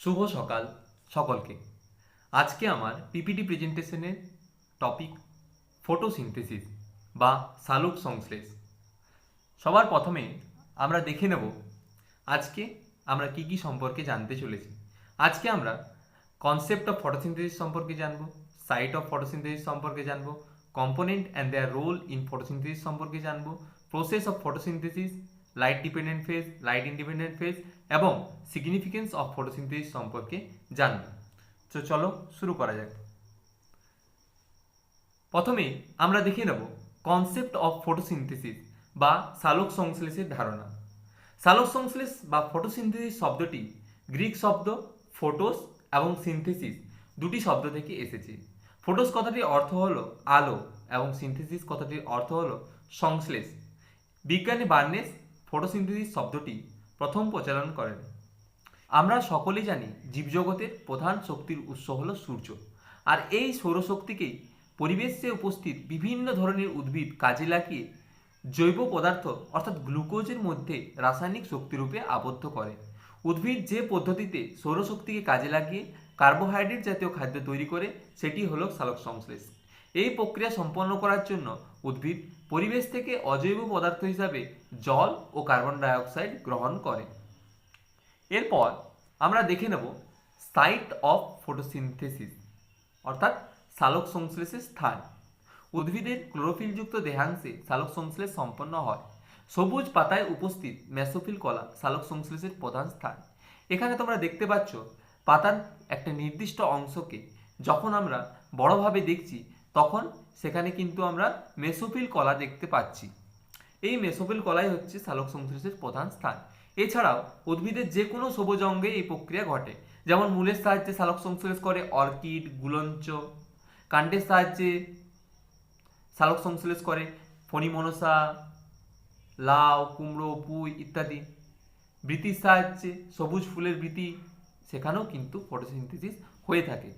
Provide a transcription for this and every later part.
শুভ সকাল সকলকে। আজকে আমার পিপিটি প্রেজেন্টেশনের টপিক ফটোসিনথেসিস বা সালোক সংশ্লেষ। সবার প্রথমে আমরা দেখে নেব আজকে আমরা কি কি সম্পর্কে জানতে চলেছি। আজকে আমরা কনসেপ্ট অফ ফটোসিনথেসিস সম্পর্কে জানব, সাইট অফ ফটোসিনথেসিস সম্পর্কে জানব, component and their role in photosynthesis সম্পর্কে জানব, process of photosynthesis, light dependent phase, light independent phase এবং সিগনিফিকেন্স অফ ফটোসিনথেসিস সম্পর্কে জানব। তো চলো শুরু করা যাক। প্রথমে আমরা দেখে নেব কনসেপ্ট অফ ফটোসিনথেসিস বা সালোক সংশ্লেষের ধারণা। সালোক সংশ্লেষ বা ফটোসিনথেসিস শব্দটি গ্রিক শব্দ ফোটোস এবং সিনথেসিস দুটি শব্দ থেকে এসেছে। ফোটোস কথাটির অর্থ হলো আলো এবং সিনথেসিস কথাটির অর্থ হলো সংশ্লেষ। বিজ্ঞানী বার্নেস ফটোসিনথেসিস শব্দটি প্রথম প্রচলন করেন। আমরা সকলেই জানি জীবজগতের প্রধান শক্তির উৎস হলো সূর্য, আর এই সৌরশক্তিকেই পরিবেশে উপস্থিত বিভিন্ন ধরনের উদ্ভিদ কাজে লাগিয়ে জৈব পদার্থ অর্থাৎ গ্লুকোজের মধ্যে রাসায়নিক শক্তিরূপে আবদ্ধ করে। উদ্ভিদ যে পদ্ধতিতে সৌরশক্তিকে কাজে লাগিয়ে কার্বোহাইড্রেট জাতীয় খাদ্য তৈরি করে সেটি হলো সালোক সংশ্লেষ। এই প্রক্রিয়া সম্পন্ন করার জন্য উদ্ভিদ পরিবেশ থেকে অজৈব পদার্থ হিসাবে জল ও কার্বন ডাই অক্সাইড গ্রহণ করে। এরপর আমরা দেখে নেব সাইট অফ ফটোসিনথেসিস অর্থাৎ সালোক সংশ্লেষের স্থান। উদ্ভিদের ক্লোরোফিলযুক্ত দেহাংশে সালোক সংশ্লেষ সম্পন্ন হয়। সবুজ পাতায় উপস্থিত মেসোফিল কলা সালোক সংশ্লেষের প্রধান স্থান। এখানে তোমরা দেখতে পাচ্ছ পাতার একটা নির্দিষ্ট অংশকে যখন আমরা বড়ভাবে দেখছি তখন সেখানে কিন্তু আমরা মেসোফিল কলা দেখতে পাচ্ছি। এই মেসোফিল কলাই হচ্ছে সালোক সংশ্লেষের প্রধান স্থান। এছাড়াও উদ্ভিদের যে কোনো সবুজ অঙ্গে এই প্রক্রিয়া ঘটে, যেমন মূলের সাহায্যে সালোক সংশ্লেষ করে অর্কিড, গুলঞ্চ, কাণ্ডের সাহায্যে সালোক সংশ্লেষ করে ফণিমনসা, লাউ, কুমড়ো, পুঁই ইত্যাদি। বৃতির সাহায্যে সবুজ ফুলের বৃতি, সেখানেও কিন্তু ফটোসিনথেসিস হয়ে থাকে।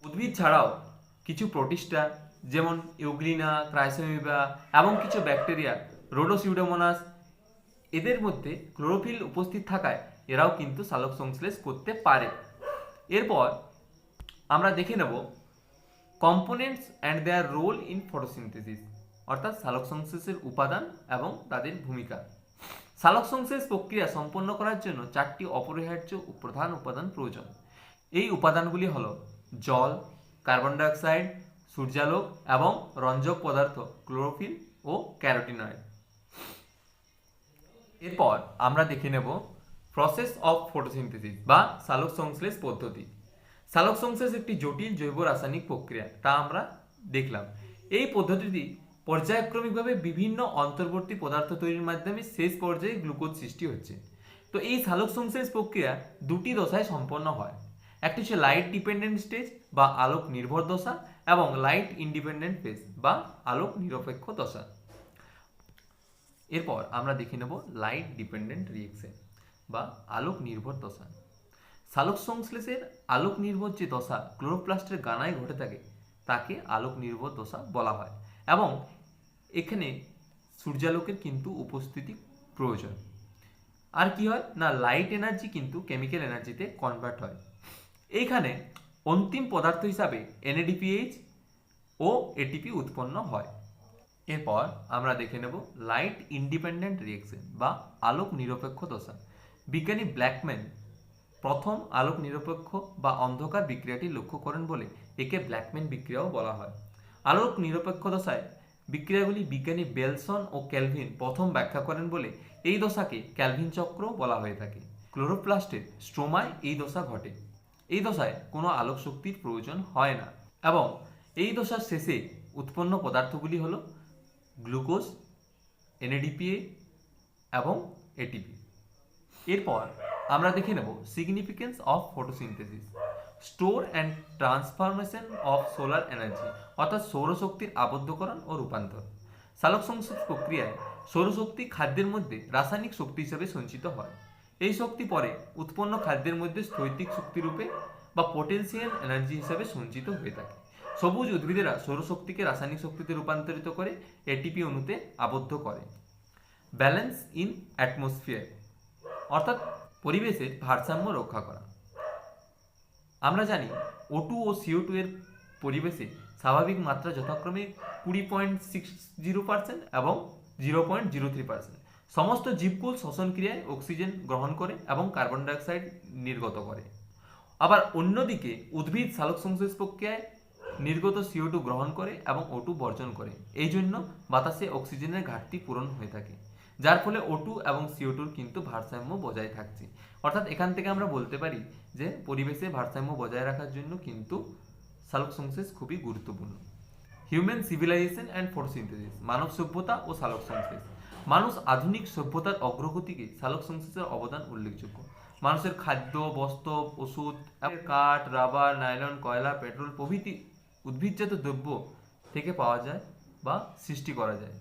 উদ্ভিদ ছাড়াও কিছু প্রোটিস্টা যেমন ইউগ্লিনা, ক্রাইসোমিবা এবং কিছু ব্যাকটেরিয়া রোডোসিউডোমোনাস, এদের মধ্যে ক্লোরোফিল উপস্থিত থাকায় এরাও কিন্তু সালোক সংশ্লেষ করতে পারে। এরপর আমরা দেখে নেব components and their role in photosynthesis অর্থাৎ সালোক সংশ্লেষের উপাদান এবং তাদের ভূমিকা। সালোক সংশ্লেষ প্রক্রিয়া সম্পন্ন করার জন্য চারটি অপরিহার্য প্রধান উপাদান প্রয়োজন। এই উপাদানগুলি হল জল, কার্বন ডাইঅক্সাইড, সূর্যালোক এবং রঞ্জক পদার্থ ক্লোরোফিল ও ক্যারোটিনয়েড। এরপর আমরা দেখে নেব প্রসেস অফ ফটোসিনথেসিস বা সালোক সংশ্লেষ পদ্ধতি। সালোক সংশ্লেষ একটি জটিল জৈব রাসায়নিক প্রক্রিয়া, তা আমরা দেখলাম। এই পদ্ধতিটি পর্যায়ক্রমিকভাবে বিভিন্ন অন্তর্বর্তী পদার্থ তৈরির মাধ্যমে শেষ পর্যায়ে গ্লুকোজ সৃষ্টি হচ্ছে। তো এই সালোক সংশ্লেষ প্রক্রিয়া দুটি দশায় সম্পন্ন হয়। একটি হচ্ছে লাইট ডিপেন্ডেন্ট স্টেজ বা আলোক নির্ভর দশা এবং লাইট ইন্ডিপেন্ডেন্ট ফেজ বা আলোক নিরপেক্ষ দশা। এরপর আমরা দেখে নেব লাইট ডিপেন্ডেন্ট রিয়েকশন বা আলোক নির্ভর দশা। সালোক সংশ্লেষের আলোক নির্ভর যে দশা ক্লোরোপ্লাস্টের গানায় ঘটে থাকে তাকে আলোক নির্ভর দশা বলা হয় এবং এখানে সূর্যালোকের কিন্তু উপস্থিতি প্রয়োজন। আর কি হয় না, লাইট এনার্জি কিন্তু কেমিক্যাল এনার্জিতে কনভার্ট হয়। এইখানে অন্তিম পদার্থ হিসাবে NADPH ও ATP উৎপন্ন হয়। এরপর আমরা দেখে নেব লাইট ইন্ডিপেন্ডেন্ট রিয়েকশন বা আলোক নিরপেক্ষ দশা। বিজ্ঞানী ব্ল্যাকম্যান প্রথম আলোক নিরপেক্ষ বা অন্ধকার বিক্রিয়াটি লক্ষ্য করেন বলে একে ব্ল্যাকম্যান বিক্রিয়াও বলা হয়। আলোক নিরপেক্ষ দশায় বিক্রিয়াগুলি বিজ্ঞানী বেলসন ও ক্যালভিন প্রথম ব্যাখ্যা করেন বলে এই দশাকে ক্যালভিন চক্র বলা হয়ে থাকে। ক্লোরোপ্লাস্টের স্ট্রোমায় এই দশা ঘটে। এই দশায় কোনো আলোক শক্তির প্রয়োজন হয় না এবং এই দশার শেষে উৎপন্ন পদার্থগুলি হলো গ্লুকোজ, NADPA এবং ATP। এরপর আমরা দেখে নেব significance of photosynthesis, store and transformation of solar energy অর্থাৎ সৌরশক্তির আবদ্ধকরণ ও রূপান্তর। সালোক সংশ্লেষ প্রক্রিয়ায় সৌরশক্তি খাদ্যের মধ্যে রাসায়নিক শক্তি হিসেবে সঞ্চিত হয়। এই শক্তি পরে উৎপন্ন খাদ্যের মধ্যে স্থৈতিক শক্তিরূপে বা পোটেনশিয়াল এনার্জি হিসেবে সঞ্চিত হয়ে থাকে। সবুজ উদ্ভিদেরা সৌরশক্তিকে রাসায়নিক শক্তিতে রূপান্তরিত করে ATP অণুতে আবদ্ধ করে। ব্যালেন্স ইন অ্যাটমসফিয়ার অর্থাৎ পরিবেশের ভারসাম্য রক্ষা করা। আমরা জানি O2 ও CO2 এর পরিবেশে স্বাভাবিক মাত্রা যথাক্রমে 20.60% এবং 0.03%। সমস্ত জীবকুল শ্বসন ক্রিয়ায় অক্সিজেন গ্রহণ করে এবং কার্বন ডাইঅক্সাইড নির্গত করে। আবার অন্যদিকে উদ্ভিদ সালোকসংশ্লেষ প্রক্রিয়ায় নির্গত CO2 গ্রহণ করে এবং O2 বর্জন করে। এই জন্য বাতাসে অক্সিজেনের ঘাটতি পূরণ হয়ে থাকে, যার ফলে O2 এবং CO2 কিন্তু ভারসাম্য বজায় থাকছে। অর্থাৎ এখান থেকে আমরা বলতে পারি যে পরিবেশে ভারসাম্য বজায় রাখার জন্য কিন্তু সালোকসংশ্লেষ খুবই গুরুত্বপূর্ণ। হিউম্যান সিভিলাইজেশন অ্যান্ড ফটোসিনথেসিস, মানব সভ্যতা ও সালোকসংশ্লেষ। মানুষ আধুনিক সভ্যতার অগ্রগতিকে সালোকসংশ্লেষের অবদান উল্লেখযোগ্য। মানুষের খাদ্য, বস্ত্র, ওষুধ, কাঠ, রাবার, নাইলন, কয়লা, পেট্রোল প্রভৃতি উদ্ভিদজাত দ্রব্য থেকে পাওয়া যায় বা সৃষ্টি করা যায়।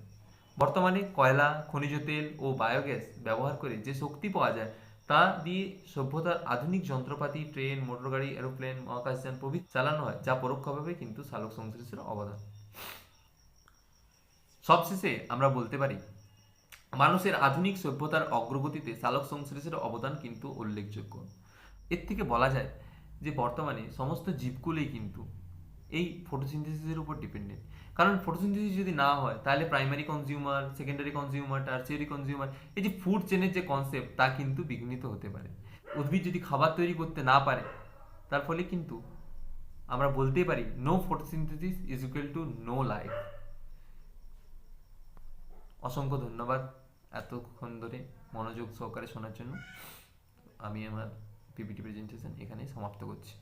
বর্তমানে কয়লা, খনিজ তেল ও বায়োগ্যাস ব্যবহার করে যে শক্তি পাওয়া যায় তা দিয়ে সভ্যতার আধুনিক যন্ত্রপাতি, ট্রেন, মোটরগাড়ি, এরোপ্লেন, মহাকাশযান প্রভৃতি চালানো হয়, যা পরোক্ষভাবে কিন্তু সালোকসংশ্লেষের অবদান। সবশেষে আমরা বলতে পারি মানুষের আধুনিক সভ্যতার অগ্রগতিতে সালোকসংশ্লেষের অবদান কিন্তু উল্লেখযোগ্য। এর থেকে বলা যায় যে বর্তমানে সমস্ত জীবকুলই কিন্তু এই ফটোসিনথেসিসের উপর ডিপেন্ডেন্ট। কারণ ফটোসিনথেসিস যদি না হয় তাহলে primary consumer, secondary consumer, tertiary consumer, এই যে ফুড চেনের যে কনসেপ্ট তা কিন্তু বিঘ্নিত হতে পারে। উদ্ভিদ যদি খাবার তৈরি করতে না পারে তার ফলে কিন্তু আমরা বলতেই পারি no photosynthesis is equal to no life. অসংখ্য ধন্যবাদ এতক্ষণ ধরে মনোযোগ সহকারে শোনার জন্য। আমি আমার পিপিটি প্রেজেন্টেশন এখানেই সমাপ্ত করছি।